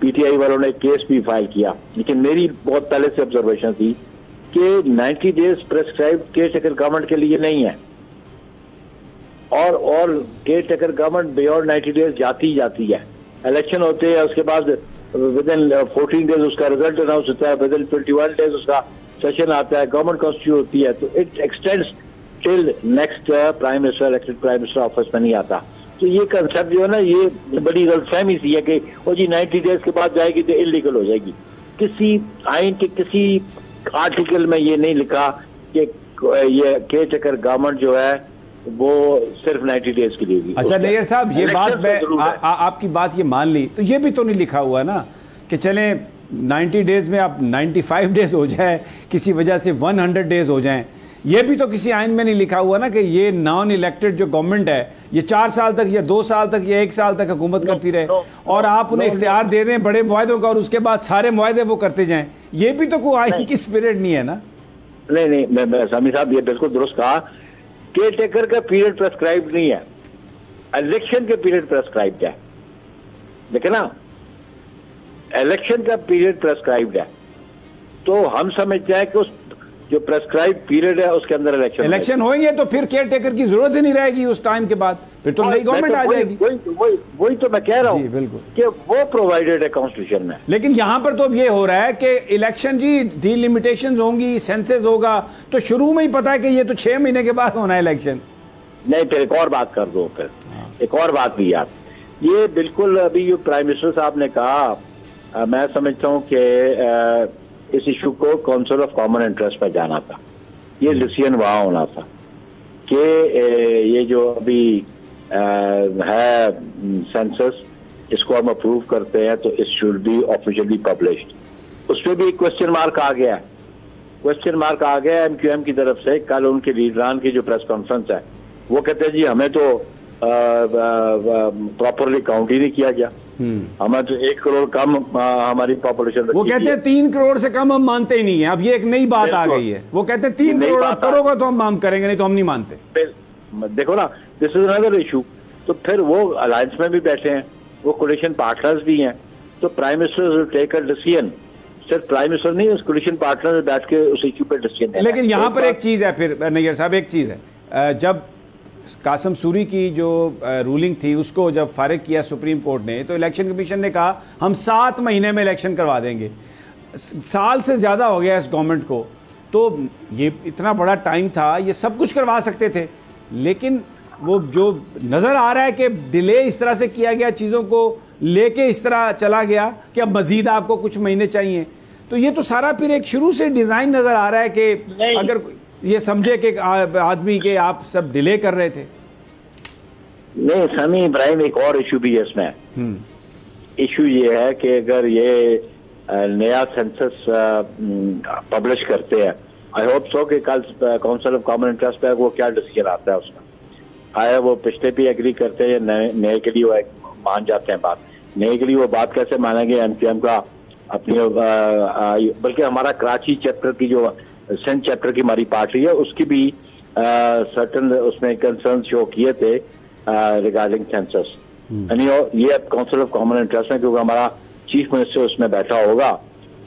पीटीआई वालों ने केस भी फाइल किया, लेकिन मेरी बहुत पहले से ऑब्जर्वेशन थी कि 90 days prescribe care taker government के लिए नहीं है, और care taker government beyond 90 days जाती है। इलेक्शन होते हैं, उसके बाद विद इन 14 डेज उसका रिजल्ट अनाउंस होता है, विद इन 21 डेज उसका सेशन आता है, गवर्नमेंट कॉन्स्टिट्यूट होती है, तो it extends till next prime minister, elected prime minister office में नहीं आता। तो ये कंसेप्ट जो है ना, ये बड़ी गलतफहमी सी है कि वो जी 90 डेज के बाद जाएगी तो इलीगल हो जाएगी। किसी आइन के किसी आर्टिकल में ये नहीं लिखा कि ये केयर टेकर गवर्नमेंट जो है वो सिर्फ 90 डेज के लिए। अच्छा नैयर साहब, ये बात मैं आपकी बात ये मान ली, तो ये भी तो नहीं लिखा हुआ ना कि चले 90 डेज में आप 95 डेज हो जाए, किसी वजह से 100 डेज हो जाएं। ये भी तो किसी आइन में नहीं लिखा हुआ ना कि ये नॉन इलेक्टेड जो गवर्नमेंट है ये 4 साल तक या 2 साल तक या 1 साल तक हुकूमत करती रहे, और आप उन्हें इख्तियार दे दें बड़े मुआहदों का, और उसके बाद सारे मुआहदे वो करते जाएं। ये भी तो कोई आइन की स्पिरिट नहीं है ना। नहीं, मैं सामी साहब ये बिल्कुल दुरुस्त कहा। केयर टेकर का पीरियड प्रेस्क्राइब नहीं है, इलेक्शन के पीरियड प्रेस्क्राइब्ड है। देखे ना, इलेक्शन का पीरियड प्रेस्क्राइब्ड है, तो हम समझते हैं कि उस जो प्रेस्क्राइब पीरियड है उसके अंदर इलेक्शन होंगे, तो फिर केयर टेकर की जरूरत ही नहीं रहेगी उस टाइम के बाद, फिर तो नई गवर्नमेंट आ जाएगी। वही तो मैं कह रहा हूँ बिल्कुल कि वो प्रोवाइडेड है कॉन्स्टिट्यूशन में। लेकिन यहां पर तो अब ये हो रहा है कि इलेक्शन जी डिलिमिटेशंस होंगी, सेंसस होगा, तो शुरू में ही पता है कि ये तो 6 महीने के बाद होना है इलेक्शन। नहीं, फिर एक और बात कर दो, फिर एक और बात भी यार, ये बिल्कुल अभी जो प्राइम मिनिस्टर साहब ने कहा, मैं समझता हूँ कि इस इशू को काउंसिल ऑफ कॉमन इंटरेस्ट पर जाना था। ये डिसीजन वहां होना था कि ये जो अभी है सेंसस, इसको हम अप्रूव करते हैं तो it should be officially published. उस पर भी एक क्वेश्चन मार्क आ गया, एमक्यूएम की तरफ से। कल उनके लीडरान की जो प्रेस कॉन्फ्रेंस है, वो कहते हैं जी हमें तो प्रॉपरली काउंट ही नहीं किया गया, हमें तो 1 करोड़ कम हमारी पॉपुलेशन। वो कहते हैं 3 करोड़ से कम हम मानते ही नहीं है। अब ये एक नई बात आ गई है, वो कहते हैं 3 करोड़ आप करोगे तो हम मांग करेंगे, नहीं तो हम नहीं मानते। देखो ना, दिस इज अनदर इशू। तो फिर वो अलायंस में भी बैठे हैं, वो कोलिशन पार्टनर्स भी हैं, तो prime minister will take a decision. सिर्फ प्राइम मिनिस्टर नहीं, उस कोलिशन पार्टनर बैठ के उस इशू पे डिसीजन। लेकिन यहाँ पर एक चीज है फिर नैयर साहब, एक चीज है, जब कासम सूरी की जो रूलिंग थी उसको जब फारिग किया सुप्रीम कोर्ट ने, तो इलेक्शन कमीशन ने कहा हम 7 महीने में इलेक्शन करवा देंगे। साल से ज़्यादा हो गया इस गवर्नमेंट को, तो ये इतना बड़ा टाइम था, ये सब कुछ करवा सकते थे, लेकिन वो जो नज़र आ रहा है कि डिले इस तरह से किया गया, चीज़ों को लेके इस तरह चला गया कि अब मज़ीद आपको कुछ महीने चाहिए, तो ये तो सारा फिर एक शुरू से डिज़ाइन नज़र आ रहा है कि अगर ये समझे कि आदमी के आप सब डिले कर रहे थे। नहीं समी इब्राहिम, एक और इशू भी है इसमें। इशू ये है कि अगर ये नया सेंसस पब्लिश करते हैं, आई होप सो कि कल काउंसिल ऑफ कॉमन इंटरेस्ट पे वो क्या डिसीजन आता है उसका, आया वो पिछले भी एग्री करते हैं या नए के लिए वो मान जाते हैं बात। नए के लिए वो बात कैसे मानेंगे, एमपीएम का अपनी बल्कि हमारा कराची चैप्टर की जो सेंट चैप्टर की हमारी पार्टी है उसकी भी सर्टन उसमें कंसर्न शो किए थे रिगार्डिंग सेंसस। ये अब काउंसिल ऑफ कॉमन इंटरेस्ट है, क्योंकि हमारा चीफ मिनिस्टर उसमें बैठा होगा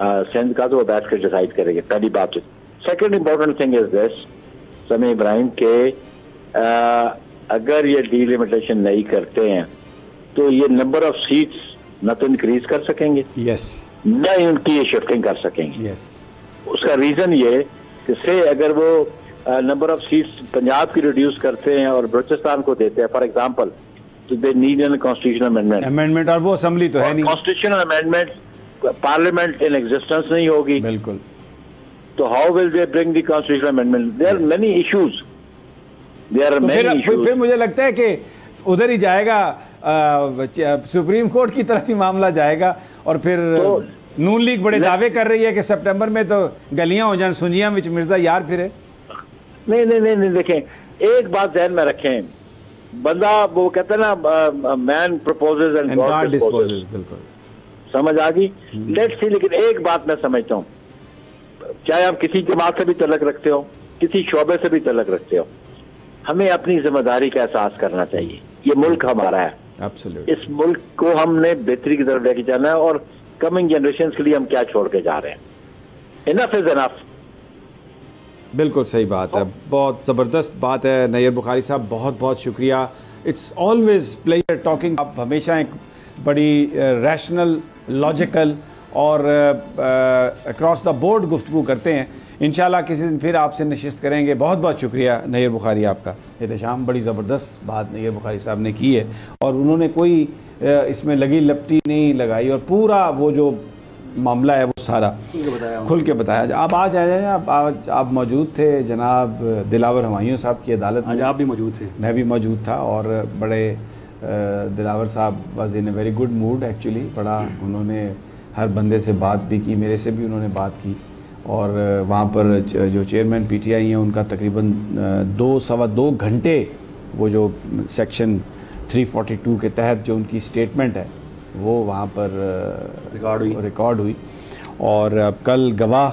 सेंट का, तो वो बैठ कर डिसाइड करेंगे, पहली बात। Second important thing is this समी इब्राहिम के अगर ये डिलिमिटेशन नहीं करते हैं तो ये नंबर ऑफ सीट्स न तो इंक्रीज कर सकेंगे, न उनकी ये शिफ्टिंग कर सकेंगे। उसका रीजन ये कि से अगर वो नंबर ऑफ सीट्स पंजाब की रिड्यूस करते हैं और बलूचिस्तान को देते हैं फॉर एग्जांपल, तो they need an constitutional amendment, और वो असेंबली तो है नहीं, constitutional amendment, parliament in existence नहीं होगी, बिल्कुल। तो how will they bring the constitutional amendment? There are many issues, there are many issues. फिर मुझे लगता है कि उधर ही जाएगा, सुप्रीम कोर्ट की तरफ ही मामला जाएगा, और फिर नून लीग बड़े दावे कर रही है कि सितंबर में तो गलियां हो जान सुंजियां विच मिर्जा यार फिरे। नहीं देखें, एक बात ध्यान में रखें, बंदा वो कहते हैं ना man proposes and God disposes, बिल्कुल समझ आ गई। लेट्स सी, लेकिन एक बात मैं समझता हूँ, चाहे आप किसी जमात से भी तल्लुक रखते हो, किसी शोबे से भी तल्लुक रखते हो, हमें अपनी जिम्मेदारी का एहसास करना चाहिए। ये मुल्क हमारा है, Absolutely. इस मुल्क को हमने बेहतरी की तरफ लेके जाना है, और कमिंग जनरेशन के लिए हम क्या छोड़ के जा रहे हैं। Enough is enough. बिल्कुल सही बात है, बहुत ज़बरदस्त बात है। नैयर बुखारी साहब, बहुत बहुत शुक्रिया। It's always pleasure talking. आप हमेशा एक बड़ी रैशनल, लॉजिकल और अक्रॉस द बोर्ड गुफ्तगू करते हैं। इंशाल्लाह किसी दिन फिर आपसे नशिस्त करेंगे। बहुत बहुत शुक्रिया नैयर बुखारी आपका। एहतशाम, बड़ी ज़बरदस्त बात नैयर बुखारी साहब ने की है, और उन्होंने कोई इसमें लगी लपटी नहीं लगाई, और पूरा वो जो मामला है वो सारा खुल के बताया। आप आज आ जाए, आप मौजूद थे जनाब दिलावर हुमायूं साहब की अदालत में। आज आप भी मौजूद थे? मैं भी मौजूद था, और बड़े दिलावर साहब was in a very good mood actually. बड़ा उन्होंने हर बंदे से बात भी की, मेरे से भी उन्होंने बात की, और वहाँ पर जो चेयरमैन पीटीआई हैं उनका तकरीबन 2-2.25 घंटे वो जो सेक्शन 342 के तहत जो उनकी स्टेटमेंट है वो वहाँ पर रिकॉर्ड हुई। और कल गवाह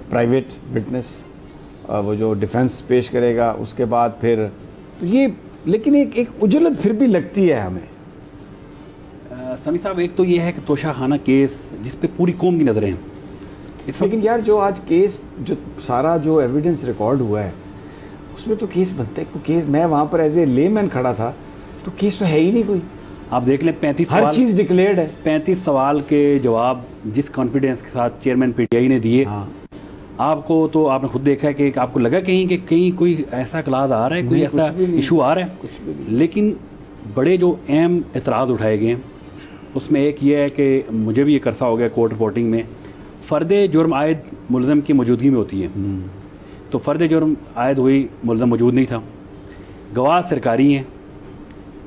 प्राइवेट विटनेस वो जो डिफेंस पेश करेगा, उसके बाद फिर तो ये, लेकिन एक उजलत फिर भी लगती है हमें समी साहब। एक तो ये है कि तोशाखाना केस जिस पे पूरी कौम की नज़रें हैं, लेकिन यार जो आज केस, जो सारा जो एविडेंस रिकॉर्ड हुआ है उसमें तो केस बनता है। केस, मैं वहाँ पर एज ए लेमैन खड़ा था, तो केस तो है ही नहीं कोई। आप देख लें 35 हर चीज़ डिक्लेयर्ड है। 35 सवाल के जवाब जिस कॉन्फिडेंस के साथ चेयरमैन पीटीआई ने दिए, हाँ। आपको तो आपने खुद देखा है कि आपको लगा कहीं कोई ऐसा क्लास आ रहा है, कोई ऐसा इशू आ रहा है, लेकिन बड़े जो अहम एतराज़ उठाए गए हैं उसमें एक ये है कि मुझे भी ये करसा हो गया कोर्ट रिपोर्टिंग में, फ़र्द जुर्म आयद मुलज़म की मौजूदगी में होती है। तो फ़र्द जुर्म आयद हुई, मुलज़म मौजूद नहीं था, गवाह सरकारी हैं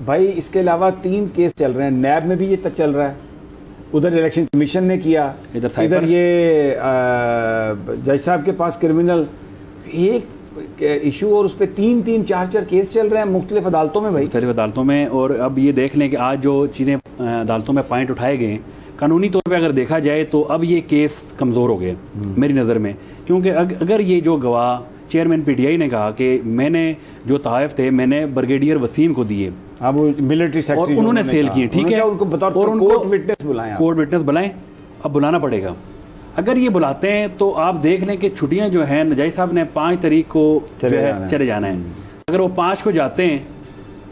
भाई। इसके अलावा 3 केस चल रहे हैं, नैब में भी ये तक चल रहा है, उधर इलेक्शन कमीशन ने किया, इधर ये जज साहब के पास क्रिमिनल एक इशू, और उस पर 3-3, 4-4 केस चल रहे हैं मुख्तलिफ अदालतों में भाई, मुख्तलिफ अदालतों में। और अब ये देख लें कि आज जो चीज़ें अदालतों में पॉइंट उठाए गए हैं, कानूनी तौर पे अगर देखा जाए तो अब ये केस कमज़ोर हो गए मेरी नज़र में, क्योंकि अगर ये जो गवाह चेयरमैन पीटीआई ने कहा कि मैंने जो तहफ़ थे मैंने ब्रिगेडियर वसीम को दिए, अब मिलिट्री सेक्रेटरी और उन्होंने सेल किए, ठीक है, उनको बताओ, और उनको कोर्ट विटनेस बुलाएं। अब बुलाना पड़ेगा। अगर ये बुलाते हैं तो आप देख लें कि छुट्टियां जो हैं, नजाई साहब ने 5 तारीख को चले जाना है। अगर वो 5 को जाते हैं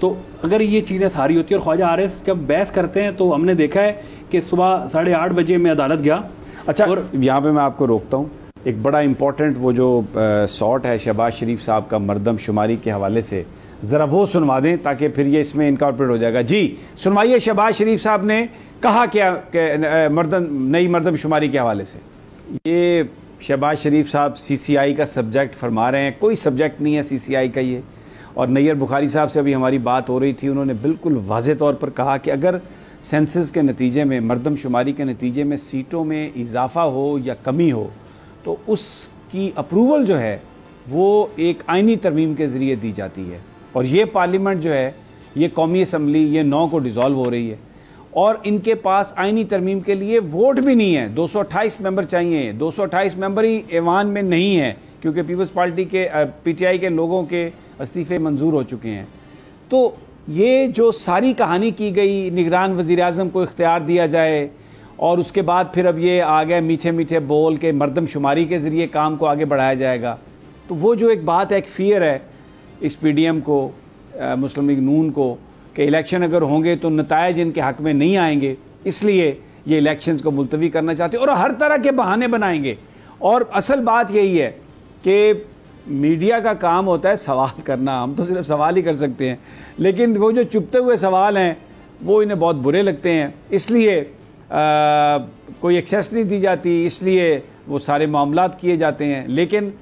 तो अगर ये चीज़ें सारी होती है, और ख्वाजा आरिफ जब बहस करते हैं तो हमने देखा है कि सुबह 8:30 बजे मैं अदालत गया। अच्छा, और यहाँ पे मैं आपको रोकता हूँ, एक बड़ा इम्पोर्टेंट वो जो शॉट है शहबाज शरीफ साहब का मरदमशुमारी के हवाले से, ज़रा वो सुनवा दें ताकि फिर ये इसमें इनकॉर्पोरेट हो जाएगा। जी सुनवाइए, शहबाज शरीफ साहब ने कहा क्या नई मरदमशुमारी के हवाले से। ये शहबाज शरीफ साहब CCI का सब्जेक्ट फरमा रहे हैं, कोई सब्जेक्ट नहीं है CCI का ये। और नैयर बुखारी साहब से अभी हमारी बात हो रही थी, उन्होंने बिल्कुल वाज़े तौर पर कहा कि अगर सेंसस के नतीजे में, मरदमशुमारी के नतीजे में सीटों में इजाफा हो या कमी हो तो उसकी अप्रूवल जो है वो एक आइनी तरमीम के ज़रिए दी जाती है। और ये पार्लियामेंट जो है, ये कौमी असम्बली, ये 9 को डिज़ोल्व हो रही है और इनके पास आइनी तरमीम के लिए वोट भी नहीं है। 228 मेंबर चाहिए, 228 मेंबर ही ऐवान में नहीं है क्योंकि पीपल्स पार्टी के PTI के लोगों के इस्तीफ़े मंजूर हो चुके हैं। तो ये जो सारी कहानी की गई, निगरान वज़ीर-ए-आज़म को इख्तियार दिया जाए और उसके बाद फिर अब ये आ गए मीठे मीठे बोल के मरदमशुमारी के ज़रिए काम को आगे बढ़ाया जाएगा। तो वो जो एक बात है, एक फ़ियर है इस PDM को, मुस्लिम लीग नून को, कि इलेक्शन अगर होंगे तो नतायज इनके हक़ में नहीं आएंगे, इसलिए ये इलेक्शंस को मुलतवी करना चाहते हैं और हर तरह के बहाने बनाएंगे। और असल बात यही है कि मीडिया का काम होता है सवाल करना, हम तो सिर्फ सवाल ही कर सकते हैं, लेकिन वो जो चुपते हुए सवाल हैं वो इन्हें बहुत बुरे लगते हैं, इसलिए कोई एक्सेस नहीं दी जाती, इसलिए वो सारे मामलात किए जाते हैं। लेकिन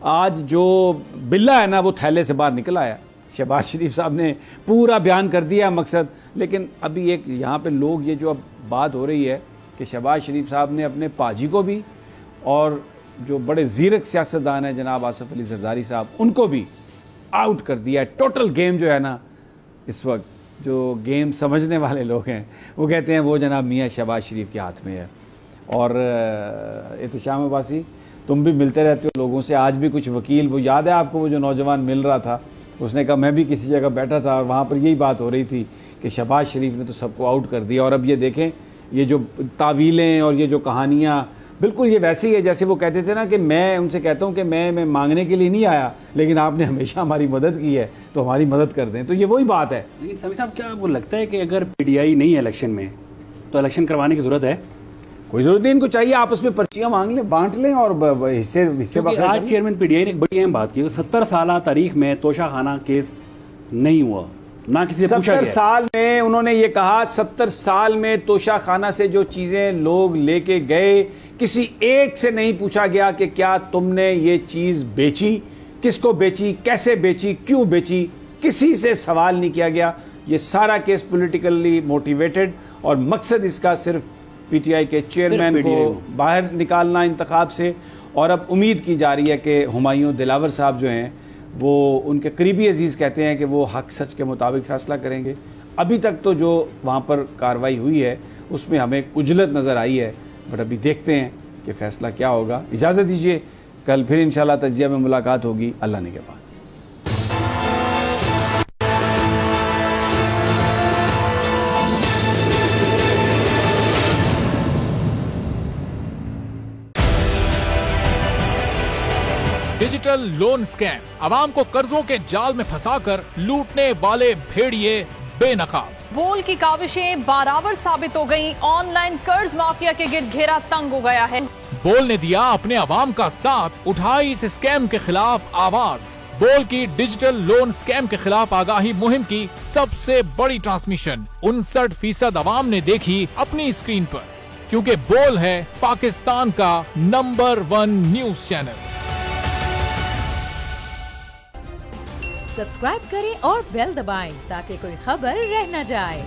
आज जो बिल्ला है ना वो थैले से बाहर निकल आया। शहबाज शरीफ साहब ने पूरा बयान कर दिया मकसद, लेकिन अभी एक यहाँ पे लोग, ये जो अब बात हो रही है कि शहबाज शरीफ साहब ने अपने पाजी को भी और जो बड़े ज़ीरक सियासतदान हैं जनाब आसिफ अली जरदारी साहब, उनको भी आउट कर दिया है। टोटल गेम जो है ना, इस वक्त जो गेम समझने वाले लोग हैं वो कहते हैं वो जनाब मियाँ शहबाज शरीफ के हाथ में है। और एहतशाम अब्बासी, तुम भी मिलते रहते हो लोगों से, आज भी कुछ वकील, वो याद है आपको वो जो नौजवान मिल रहा था, उसने कहा मैं भी किसी जगह बैठा था और वहाँ पर यही बात हो रही थी कि शहबाज शरीफ ने तो सबको आउट कर दिया। और अब ये देखें, ये जो तावीलें और ये जो कहानियाँ, बिल्कुल ये वैसे ही है जैसे वो कहते थे ना कि मैं उनसे कहता हूँ कि मैं मांगने के लिए नहीं आया, लेकिन आपने हमेशा हमारी मदद की है तो हमारी मदद कर दें। तो ये वही बात है। लेकिन समी साहब, क्या आपको लगता है कि अगर PDI नहीं है इलेक्शन में तो इलेक्शन करवाने की ज़रूरत है? कोई ज़रूरत नहीं, इनको चाहिए आपस में पर्चियाँ मांग लें, बांट लें और हिस्से आज चेयरमैन PDI ने एक बड़ी अहम बात की, 70 साल तारीख में तोशा खाना केस नहीं हुआ, ना किसी से पूछा गया। 70 साल में उन्होंने ये कहा, 70 साल में तोशा खाना से जो चीज़ें लोग लेके गए, किसी एक से नहीं पूछा गया कि क्या तुमने ये चीज़ बेची, किसको बेची, कैसे बेची, क्यों बेची, किसी से सवाल नहीं किया गया। ये सारा केस पॉलिटिकली मोटिवेटेड और मकसद इसका सिर्फ PTI के चेयरमैन को बाहर निकालना इंतखाब से। और अब उम्मीद की जा रही है कि हुमायूं दिलावर साहब जो हैं वो, उनके करीबी अजीज़ कहते हैं कि वो हक सच के मुताबिक फ़ैसला करेंगे। अभी तक तो जो वहाँ पर कार्रवाई हुई है उसमें हमें उजलत नज़र आई है, बट अभी देखते हैं कि फ़ैसला क्या होगा। इजाज़त दीजिए, कल फिर इंशाल्लाह तज्जिया में मुलाकात होगी, अल्लाह ने के बाद। डिजिटल लोन स्कैम, आवाम को कर्जों के जाल में फंसाकर लूटने वाले भेड़िए बेनकाब। बोल की काविशें बाराबर साबित हो गईं, ऑनलाइन कर्ज माफिया के गिर्द घेरा तंग हो गया है। बोल ने दिया अपने आवाम का साथ, उठाई इस स्कैम के खिलाफ आवाज। बोल की डिजिटल लोन स्कैम के खिलाफ आगाही मुहिम की सबसे बड़ी ट्रांसमिशन 59% आवाम ने देखी अपनी स्क्रीन पर, क्योंकि बोल है पाकिस्तान का नंबर 1 न्यूज चैनल। सब्सक्राइब करें और बेल दबाएं ताकि कोई खबर रह न जाए।